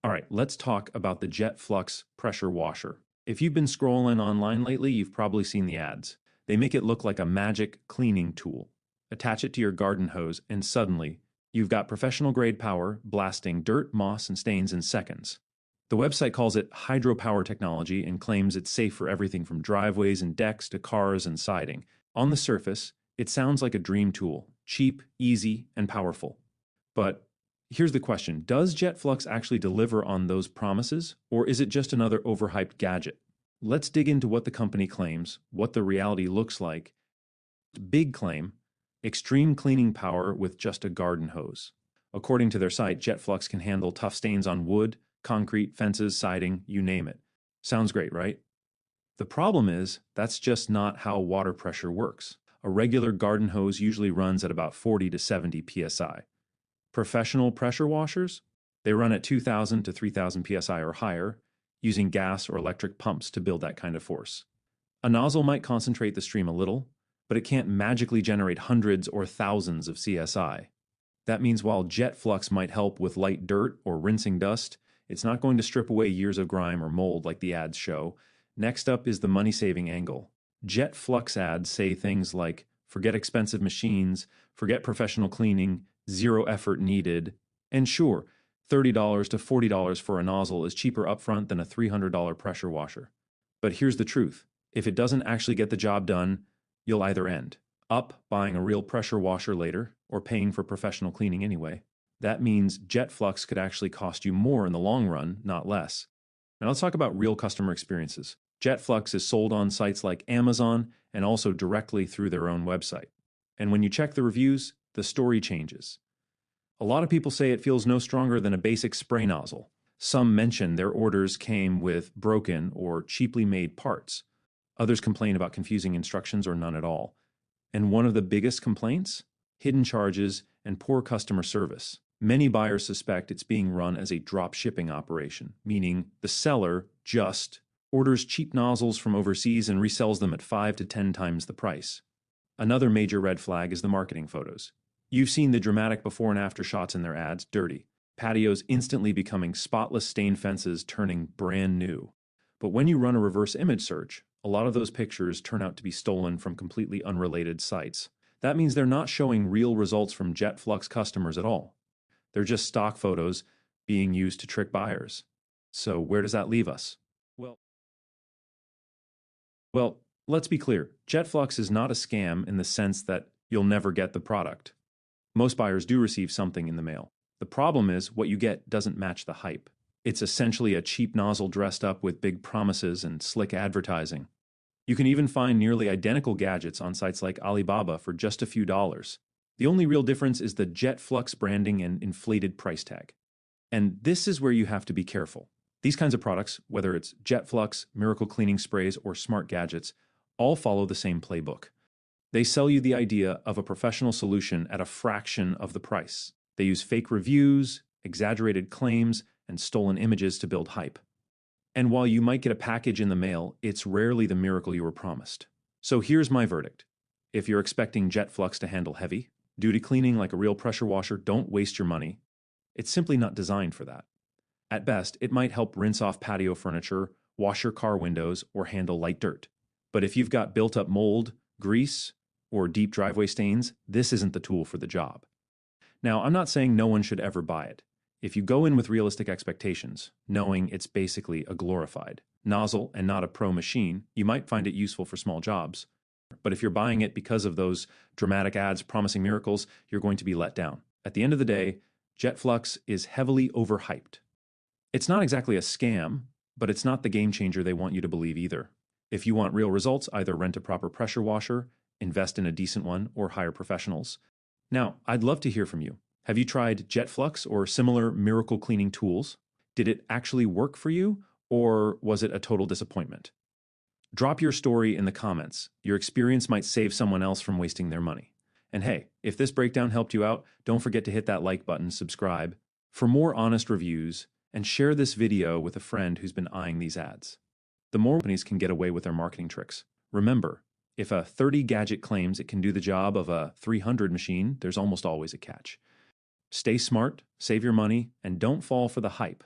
All right, let's talk about the Jet Flux Pressure Washer. If you've been scrolling online lately, you've probably seen the ads. They make it look like a magic cleaning tool. Attach it to your garden hose, and suddenly, you've got professional grade power blasting dirt, moss, and stains in seconds. The website calls it hydropower technology and claims it's safe for everything from driveways and decks to cars and siding. On the surface, it sounds like a dream tool, cheap, easy, and powerful. But here's the question. Does Jet Flux actually deliver on those promises, or is it just another overhyped gadget? Let's dig into what the company claims, what the reality looks like. Big claim, extreme cleaning power with just a garden hose. According to their site, Jet Flux can handle tough stains on wood, concrete, fences, siding, you name it. Sounds great, right? The problem is, that's just not how water pressure works. A regular garden hose usually runs at about 40 to 70 psi. Professional pressure washers? They run at 2,000 to 3,000 psi or higher, using gas or electric pumps to build that kind of force. A nozzle might concentrate the stream a little, but it can't magically generate hundreds or thousands of psi. That means while Jet Flux might help with light dirt or rinsing dust, it's not going to strip away years of grime or mold like the ads show. Next up is the money-saving angle. Jet Flux ads say things like, forget expensive machines, forget professional cleaning, zero effort needed, and sure, $30 to $40 for a nozzle is cheaper upfront than a $300 pressure washer. But here's the truth. If it doesn't actually get the job done, you'll either end up buying a real pressure washer later or paying for professional cleaning anyway. That means Jet Flux could actually cost you more in the long run, not less. Now let's talk about real customer experiences. Jet Flux is sold on sites like Amazon and also directly through their own website. And when you check the reviews, the story changes. A lot of people say it feels no stronger than a basic spray nozzle. Some mention their orders came with broken or cheaply made parts. Others complain about confusing instructions or none at all. And one of the biggest complaints? Hidden charges and poor customer service. Many buyers suspect it's being run as a drop shipping operation, meaning the seller just orders cheap nozzles from overseas and resells them at 5 to 10 times the price. Another major red flag is the marketing photos. You've seen the dramatic before and after shots in their ads, dirty. Patios instantly becoming spotless stained fences turning brand new. But when you run a reverse image search, a lot of those pictures turn out to be stolen from completely unrelated sites. That means they're not showing real results from Jet Flux customers at all. They're just stock photos being used to trick buyers. So where does that leave us? Well, let's be clear. Jet Flux is not a scam in the sense that you'll never get the product. Most buyers do receive something in the mail. The problem is what you get doesn't match the hype. It's essentially a cheap nozzle dressed up with big promises and slick advertising. You can even find nearly identical gadgets on sites like Alibaba for just a few dollars. The only real difference is the Jet Flux branding and inflated price tag. And this is where you have to be careful. These kinds of products, whether it's Jet Flux, miracle cleaning sprays, or smart gadgets, all follow the same playbook. They sell you the idea of a professional solution at a fraction of the price. They use fake reviews, exaggerated claims, and stolen images to build hype. And while you might get a package in the mail, it's rarely the miracle you were promised. So here's my verdict. If you're expecting Jet Flux to handle heavy duty cleaning like a real pressure washer, don't waste your money. It's simply not designed for that. At best, it might help rinse off patio furniture, wash your car windows, or handle light dirt. But if you've got built-up mold, grease, or deep driveway stains, this isn't the tool for the job. Now, I'm not saying no one should ever buy it. If you go in with realistic expectations, knowing it's basically a glorified nozzle and not a pro machine, you might find it useful for small jobs. But if you're buying it because of those dramatic ads promising miracles, you're going to be let down. At the end of the day, Jet Flux is heavily overhyped. It's not exactly a scam, but it's not the game changer they want you to believe either. If you want real results, either rent a proper pressure washer, invest in a decent one, or hire professionals. Now, I'd love to hear from you. Have you tried Jet Flux or similar miracle cleaning tools? Did it actually work for you, or was it a total disappointment? Drop your story in the comments. Your experience might save someone else from wasting their money. And hey, if this breakdown helped you out, don't forget to hit that like button, subscribe for more honest reviews, and share this video with a friend who's been eyeing these ads. The more companies can get away with their marketing tricks. Remember, if a 30 gadget claims it can do the job of a 300 machine, there's almost always a catch. Stay smart, save your money, and don't fall for the hype.